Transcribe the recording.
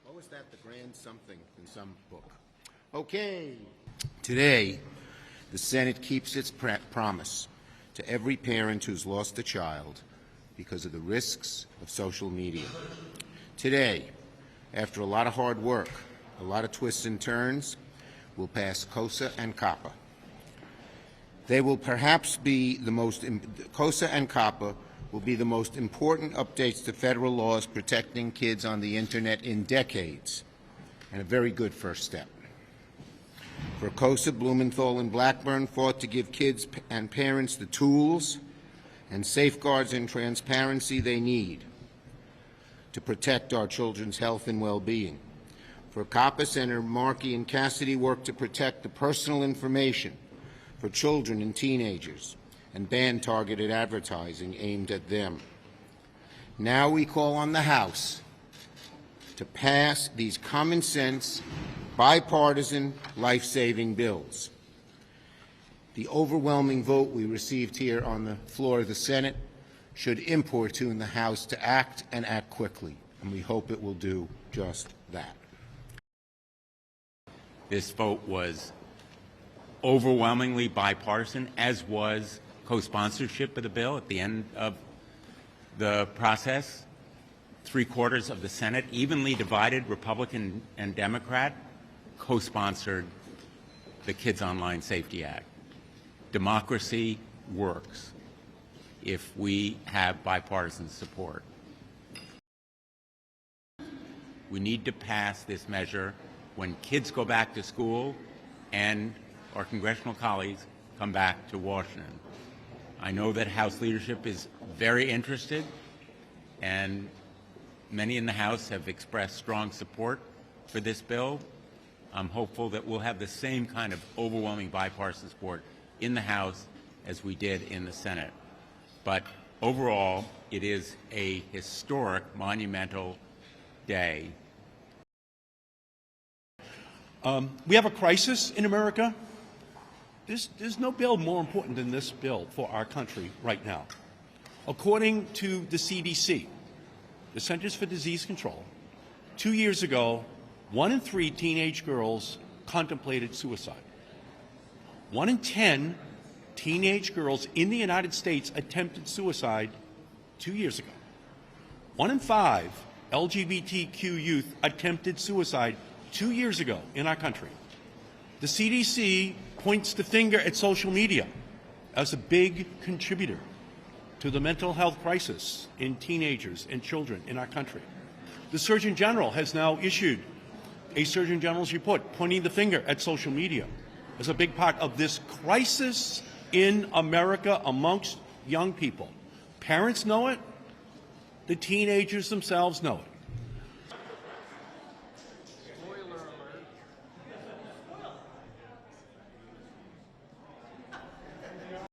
What was that? The grand something in some book. Okay. Today, the Senate keeps its promise to every parent who's lost a child because of the risks of social media. Today, after a lot of hard work, a lot of twists and turns, we'll pass COSA and COPPA. They will perhaps be the most, COSA and COPPA will be the most important updates to federal laws protecting kids on the internet in decades, and a very good first step. For COSA, Blumenthal and Blackburn fought to give kids and parents the tools and safeguards and transparency they need to protect our children's health and well-being. For COPPA, Senator Markey and Cassidy worked to protect the personal information for children and teenagers and ban targeted advertising aimed at them. Now we call on the House to pass these common-sense, bipartisan, life-saving bills. The overwhelming vote we received here on the floor of the Senate should importune the House to act and act quickly, and we hope it will do just that. This vote was overwhelmingly bipartisan, as was co-sponsorship of the bill at the end of the process. 3/4 of the Senate, evenly divided, Republican and Democrat, co-sponsored the Kids Online Safety Act. Democracy works if we have bipartisan support. We need to pass this measure when kids go back to school and our congressional colleagues come back to Washington. I know that House leadership is very interested, and many in the House have expressed strong support for this bill. I'm hopeful that we'll have the same kind of overwhelming bipartisan support in the House as we did in the Senate. But overall, it is a historic, monumental day. We have a crisis in America. There's no bill more important than this bill for our country right now. According to the CDC, the Centers for Disease Control, 2 years ago, 1 in 3 teenage girls contemplated suicide. 1 in 10 teenage girls in the United States attempted suicide 2 years ago. 1 in 5 LGBTQ youth attempted suicide 2 years ago in our country. The CDC points the finger at social media as a big contributor to the mental health crisis in teenagers and children in our country. The Surgeon General has now issued a Surgeon General's report pointing the finger at social media as a big part of this crisis in America amongst young people. Parents know it. The teenagers themselves know it.